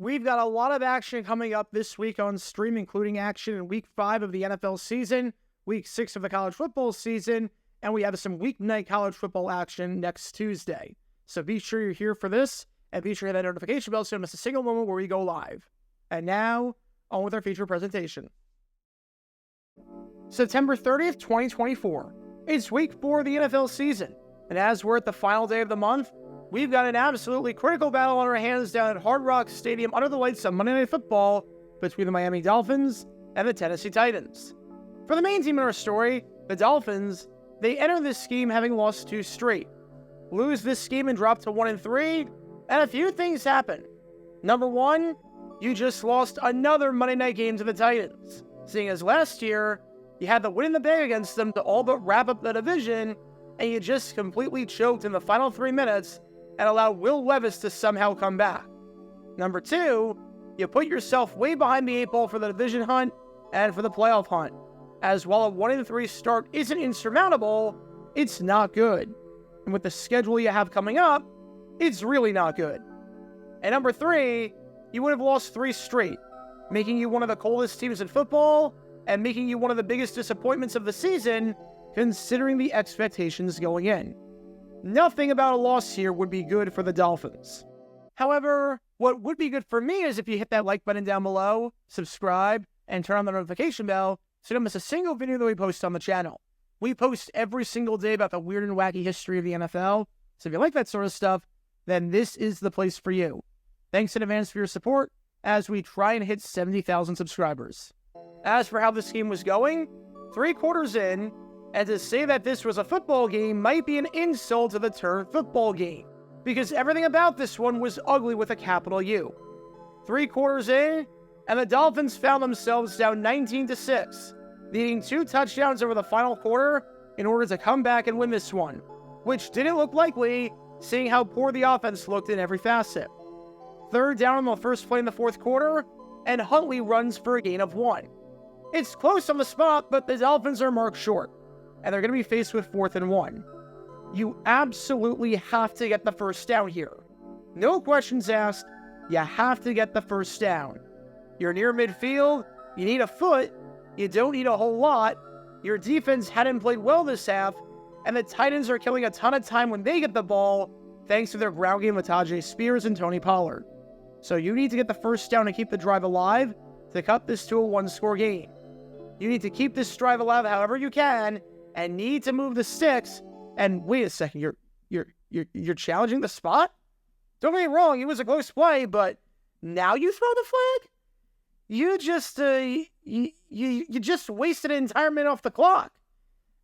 We've got a lot of action coming up this week on stream, including action in Week 5 of the NFL season, Week 6 of the college football season, and we have some weeknight college football action next Tuesday. So be sure you're here for this, and be sure to hit that notification bell so you don't miss a single moment where we go live. And now, on with our feature presentation. September 30th, 2024. It's Week 4 of the NFL season, and as we're at the final day of the month, we've got an absolutely critical battle on our hands down at Hard Rock Stadium under the lights of Monday Night Football between the Miami Dolphins and the Tennessee Titans. For the main team in our story, the Dolphins, they enter this game having lost 2 straight. Lose this game and drop to 1-3, and a few things happen. Number 1, you just lost another Monday night game to the Titans, seeing as last year, you had the win in the bag against them to all but wrap up the division, and you just completely choked in the final 3 minutes and allow Will Levis to somehow come back. Number 2, you put yourself way behind the 8 ball for the division hunt and for the playoff hunt, as while a 1-3 start isn't insurmountable, it's not good. And with the schedule you have coming up, it's really not good. And number 3, you would have lost 3 straight, making you one of the coldest teams in football and making you one of the biggest disappointments of the season, considering the expectations going in. Nothing about a loss here would be good for the Dolphins. However, what would be good for me is if you hit that like button down below, subscribe, and turn on the notification bell so you don't miss a single video that we post on the channel. We post every single day about the weird and wacky history of the NFL, so if you like that sort of stuff, then this is the place for you. Thanks in advance for your support as we try and hit 70,000 subscribers. As for how this game was going, 3 quarters in, and to say that this was a football game might be an insult to the term football game, because everything about this one was ugly with a capital U. 3 quarters in, and the Dolphins found themselves down 19-6, needing 2 touchdowns over the final quarter in order to come back and win this one, which didn't look likely, seeing how poor the offense looked in every facet. 3rd down on the first play in the 4th quarter, and Huntley runs for a gain of 1. It's close on the spot, but the Dolphins are marked short, and they're going to be faced with 4th and 1. You absolutely have to get the first down here. No questions asked, you have to get the first down. You're near midfield, you need a foot, you don't need a whole lot, your defense hadn't played well this half, and the Titans are killing a ton of time when they get the ball, thanks to their ground game with Tajay Spears and Tony Pollard. So you need to get the first down to keep the drive alive to cut this to a 1-score game. You need to keep this drive alive however you can, and need to move the sticks. And wait a second, you're challenging the spot? Don't get me wrong, it was a close play, but now you throw the flag? You just you just wasted an entire minute off the clock.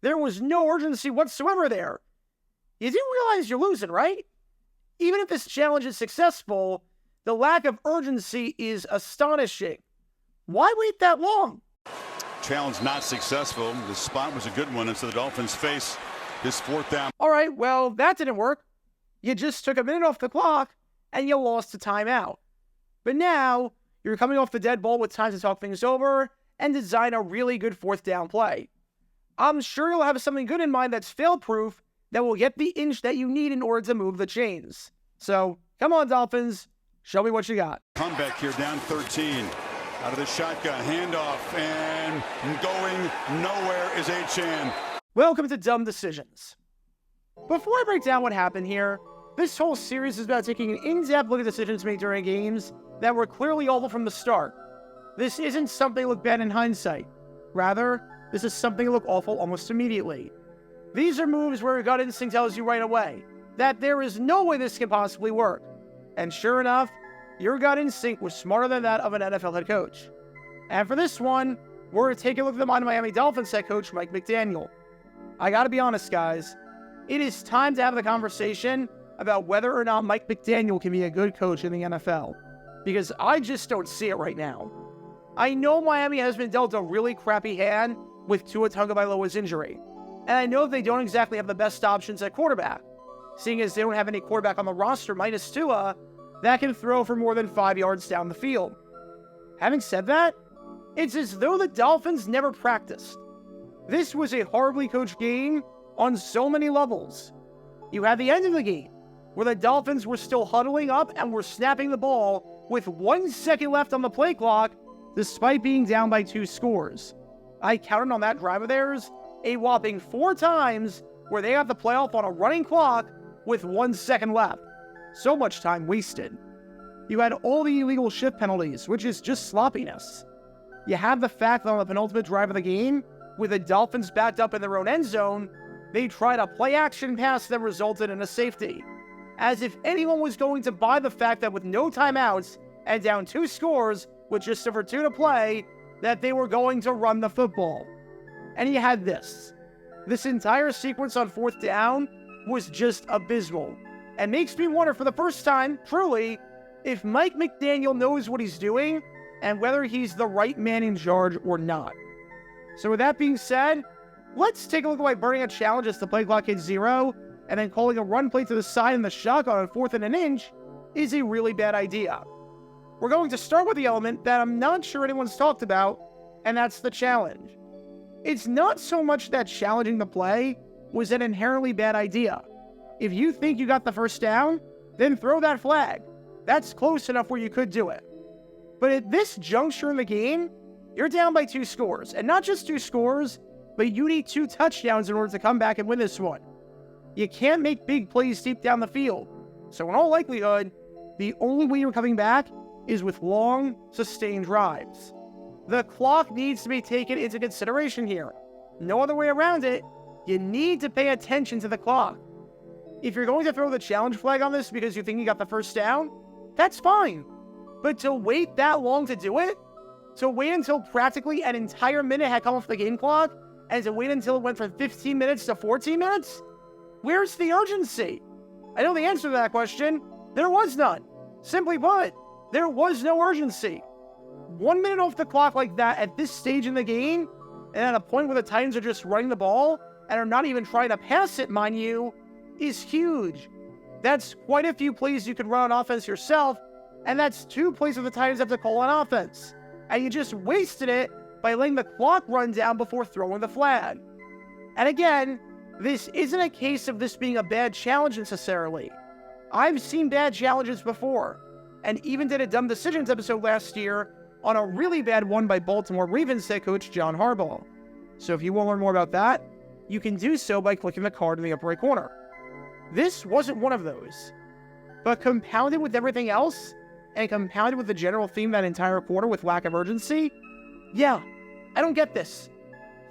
There was no urgency whatsoever there. You do realize you're losing, right? Even if this challenge is successful, the lack of urgency is astonishing. Why wait that long? Challenge not successful. The spot was a good one, and so the Dolphins face this 4th down. All right, well, that didn't work. You just took a minute off the clock, and you lost a timeout. But now, you're coming off the dead ball with time to talk things over and design a really good 4th down play. I'm sure you'll have something good in mind that's fail-proof that will get the inch that you need in order to move the chains. So, come on, Dolphins. Show me what you got. Comeback here, down 13. Out of the shotgun, handoff, and going nowhere is Achane. Welcome to Dumb Decisions. Before I break down what happened here, this whole series is about taking an in-depth look at decisions made during games that were clearly awful from the start. This isn't something that look bad in hindsight. Rather, this is something that look awful almost immediately. These are moves where your gut instinct tells you right away that there is no way this can possibly work. And sure enough, your gut instinct was smarter than that of an NFL head coach. And for this one, we're going to take a look at the Miami Dolphins head coach, Mike McDaniel. I gotta be honest, guys. It is time to have the conversation about whether or not Mike McDaniel can be a good coach in the NFL. Because I just don't see it right now. I know Miami has been dealt a really crappy hand with Tua Tagovailoa's injury. And I know they don't exactly have the best options at quarterback. Seeing as they don't have any quarterback on the roster minus Tua that can throw for more than 5 yards down the field. Having said that, it's as though the Dolphins never practiced. This was a horribly coached game on so many levels. You had the end of the game, where the Dolphins were still huddling up and were snapping the ball with 1 second left on the play clock, despite being down by 2 scores. I counted on that drive of theirs a whopping 4 times where they got the playoff on a running clock with 1 second left. So much time wasted. You had all the illegal shift penalties, which is just sloppiness. You have the fact that on the penultimate drive of the game, with the Dolphins backed up in their own end zone, they tried a play-action pass that resulted in a safety. As if anyone was going to buy the fact that with no timeouts and down 2 scores with just over 2 to play, that they were going to run the football. And you had this. This entire sequence on 4th down was just abysmal. And makes me wonder for the first time, truly, if Mike McDaniel knows what he's doing and whether he's the right man in charge or not. So with that being said, let's take a look at why burning a challenge as the play clock hits 0 and then calling a run play to the side in the shotgun on 4th and an inch is a really bad idea. We're going to start with the element that I'm not sure anyone's talked about, and that's the challenge. It's not so much that challenging the play was an inherently bad idea. If you think you got the first down, then throw that flag. That's close enough where you could do it. But at this juncture in the game, you're down by 2 scores. And not just 2 scores, but you need 2 touchdowns in order to come back and win this one. You can't make big plays deep down the field. So in all likelihood, the only way you're coming back is with long, sustained drives. The clock needs to be taken into consideration here. No other way around it. You need to pay attention to the clock. If you're going to throw the challenge flag on this because you think you got the first down, that's fine. But to wait that long to do it, to wait until practically an entire minute had come off the game clock, and to wait until it went from 15 minutes to 14 minutes? Where's the urgency? I know the answer to that question. There was none. Simply put, there was no urgency. 1 minute off the clock like that at this stage in the game, and at a point where the Titans are just running the ball and are not even trying to pass it, mind you, is huge. That's quite a few plays you could run on offense yourself, and that's 2 plays where the Titans have to call on offense. And you just wasted it by letting the clock run down before throwing the flag. And again, this isn't a case of this being a bad challenge necessarily. I've seen bad challenges before, and even did a Dumb Decisions episode last year on a really bad one by Baltimore Ravens head coach John Harbaugh. So if you want to learn more about that, you can do so by clicking the card in the upper right corner. This wasn't one of those. But compounded with everything else, and compounded with the general theme that entire quarter with lack of urgency, yeah, I don't get this.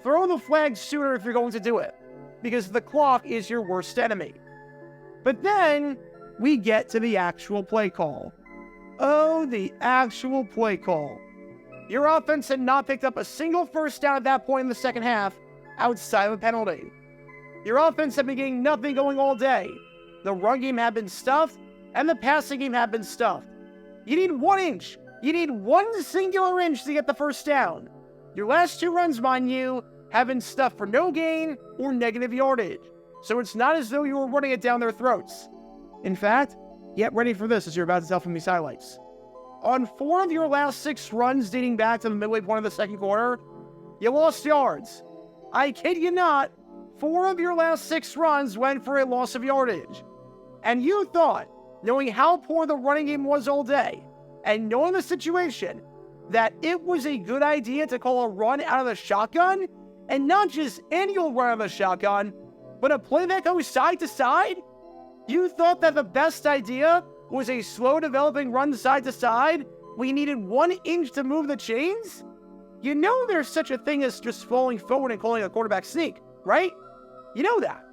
Throw the flag sooner if you're going to do it, because the clock is your worst enemy. But then, we get to the actual play call. Oh, the actual play call. Your offense had not picked up a single first down at that point in the second half, outside of a penalty. Your offense had been getting nothing going all day. The run game had been stuffed, and the passing game had been stuffed. You need 1 inch. You need 1 singular inch to get the first down. Your last 2 runs, mind you, have been stuffed for no gain or negative yardage. So it's not as though you were running it down their throats. In fact, get ready for this as you're about to tell from these highlights. On 4 of your last 6 runs dating back to the midway point of the second quarter, you lost yards. I kid you not, 4 of your last 6 runs went for a loss of yardage. And you thought, knowing how poor the running game was all day, and knowing the situation, that it was a good idea to call a run out of the shotgun, and not just any old run out of the shotgun, but a play that goes side to side? You thought that the best idea was a slow developing run side to side? We needed 1 inch to move the chains? You know there's such a thing as just falling forward and calling a quarterback sneak, right? You know that.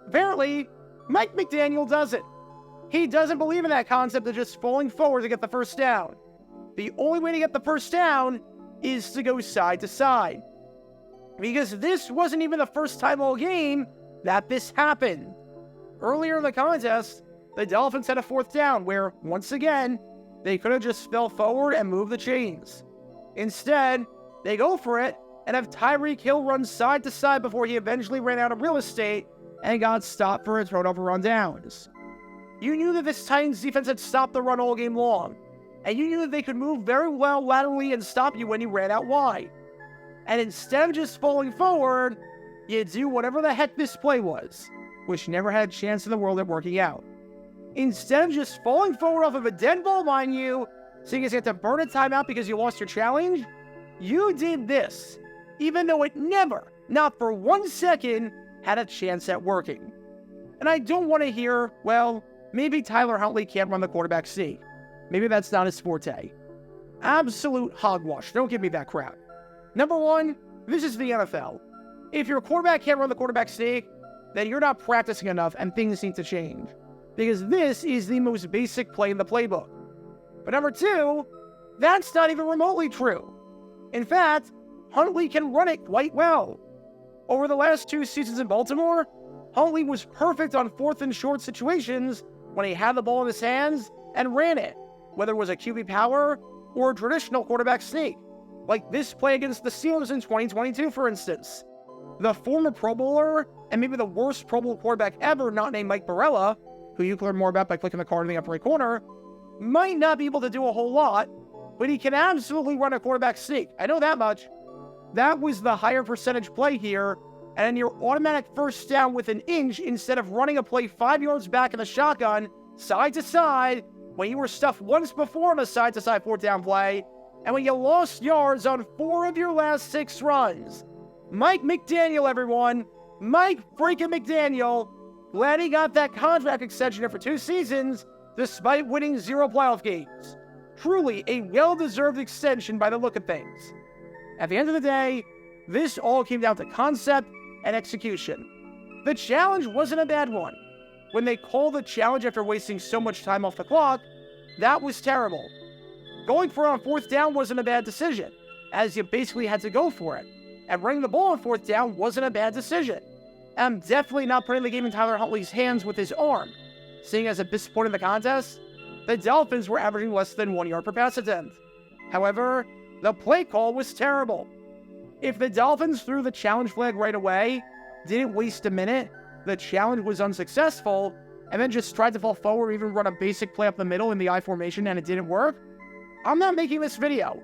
Apparently, Mike McDaniel doesn't. He doesn't believe in that concept of just falling forward to get the first down. The only way to get the first down is to go side to side. Because this wasn't even the first time all game that this happened. Earlier in the contest, the Dolphins had a 4th down where, once again, they could have just fell forward and moved the chains. Instead, they go for it and have Tyreek Hill run side to side before he eventually ran out of real estate and got stopped for a turnover on downs. You knew that this Titans defense had stopped the run all game long, and you knew that they could move very well laterally and stop you when you ran out wide. And instead of just falling forward, you do whatever the heck this play was, which never had a chance in the world at working out. Instead of just falling forward off of a dead ball, mind you, So you guys have to burn a timeout because you lost your challenge? You did this, even though it never, not for 1 second, had a chance at working. And I don't want to hear, well, maybe Tyler Huntley can't run the quarterback sneak. Maybe that's not his forte. Absolute hogwash. Don't give me that crap. Number one, this is the NFL. If your quarterback can't run the quarterback sneak, then you're not practicing enough and things need to change. Because this is the most basic play in the playbook. But number two, that's not even remotely true. In fact, Huntley can run it quite well. Over the last 2 seasons in Baltimore, Huntley was perfect on 4th and short situations when he had the ball in his hands and ran it, whether it was a QB power or a traditional quarterback sneak, like this play against the Steelers in 2022, for instance. The former Pro Bowler, and maybe the worst Pro Bowl quarterback ever, not named Mike Barella, who you can learn more about by clicking the card in the upper right corner, might not be able to do a whole lot, but he can absolutely run a quarterback sneak. I know that much. That was the higher percentage play here, and your automatic first down with an inch instead of running a play 5 yards back in the shotgun, side to side, when you were stuffed once before on a side-to-side 4th down play, and when you lost yards on 4 of your last 6 runs. Mike McDaniel, everyone. Mike freaking McDaniel. Glad he got that contract extension for 2 seasons, despite winning 0 playoff games. Truly a well-deserved extension by the look of things. At the end of the day, this all came down to concept and execution. The challenge wasn't a bad one. When they called the challenge after wasting so much time off the clock, that was terrible. Going for it on 4th down wasn't a bad decision, as you basically had to go for it. And running the ball on 4th down wasn't a bad decision. I'm definitely not putting the game in Tyler Huntley's hands with his arm. Seeing as at this point in the contest, the Dolphins were averaging less than 1 yard per pass attempt. However, the play call was terrible. If the Dolphins threw the challenge flag right away, didn't waste a minute, the challenge was unsuccessful, and then just tried to fall forward or even run a basic play up the middle in the I formation and it didn't work, I'm not making this video.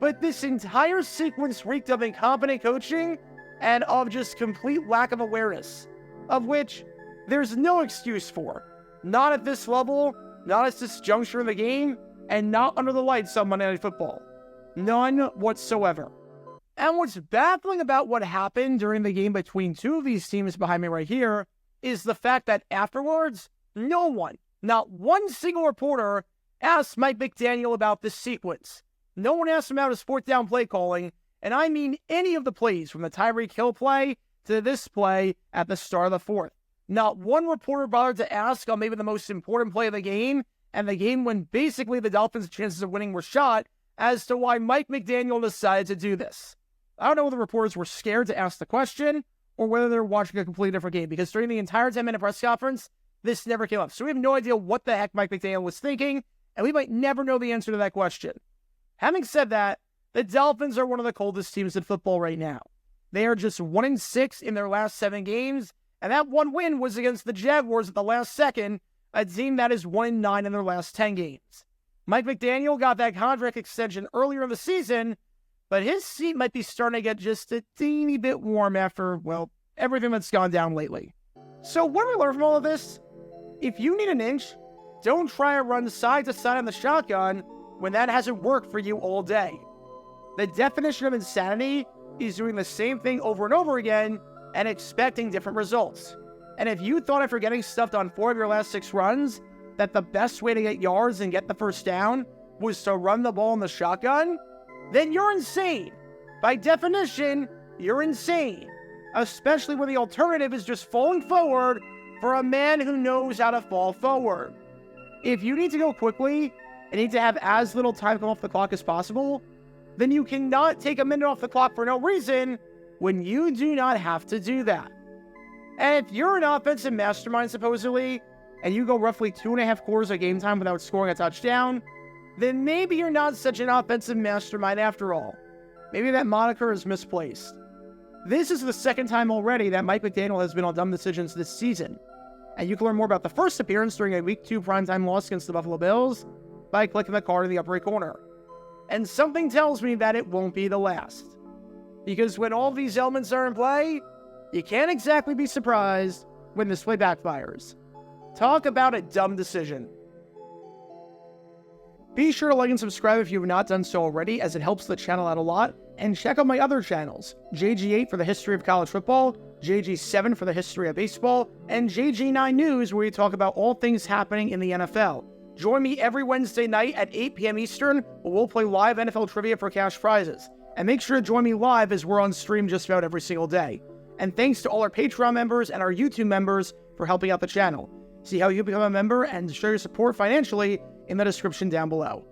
But this entire sequence reeked of incompetent coaching and of just complete lack of awareness, of which there's no excuse for. Not at this level, not at this juncture in the game, and not under the lights on Monday Night Football. None whatsoever. And what's baffling about what happened during the game between 2 of these teams behind me right here is the fact that afterwards, no one, not one single reporter, asked Mike McDaniel about this sequence. No one asked him about his 4th down play calling, and I mean any of the plays from the Tyreek Hill play to this play at the start of the 4th. Not one reporter bothered to ask on maybe the most important play of the game, and the game when basically the Dolphins' chances of winning were shot, as to why Mike McDaniel decided to do this. I don't know whether the reporters were scared to ask the question or whether they're watching a completely different game, because during the entire 10-minute press conference, this never came up. So we have no idea what the heck Mike McDaniel was thinking, and we might never know the answer to that question. Having said that, the Dolphins are one of the coldest teams in football right now. They are just 1-6 in their last 7 games, and that one win was against the Jaguars at the last second, a team that is 1-9 in their last 10 games. Mike McDaniel got that contract extension earlier in the season, but his seat might be starting to get just a teeny bit warm after, well, everything that's gone down lately. So what do we learn from all of this? If you need an inch, don't try to run side to side on the shotgun when that hasn't worked for you all day. The definition of insanity is doing the same thing over and over again and expecting different results. And if you thought after getting stuffed on 4 of your last 6 runs that the best way to get yards and get the first down was to run the ball in the shotgun, then you're insane. By definition, you're insane. Especially when the alternative is just falling forward for a man who knows how to fall forward. If you need to go quickly and need to have as little time come off the clock as possible, then you cannot take a minute off the clock for no reason when you do not have to do that. And if you're an offensive mastermind, supposedly, and you go roughly 2.5 quarters of game time without scoring a touchdown, then maybe you're not such an offensive mastermind after all. Maybe that moniker is misplaced. This is the 2nd time already that Mike McDaniel has been on dumb decisions this season. And you can learn more about the first appearance during a Week 2 primetime loss against the Buffalo Bills by clicking the card in the upper right corner. And something tells me that it won't be the last. Because when all these elements are in play, you can't exactly be surprised when this play backfires. Talk about a dumb decision. Be sure to like and subscribe if you have not done so already, as it helps the channel out a lot. And check out my other channels, JG8 for the history of college football, JG7 for the history of baseball, and JG9 News, where we talk about all things happening in the NFL. Join me every Wednesday night at 8 p.m. Eastern, where we'll play live NFL trivia for cash prizes. And make sure to join me live, as we're on stream just about every single day. And thanks to all our Patreon members and our YouTube members for helping out the channel. See how you become a member and show your support financially in the description down below.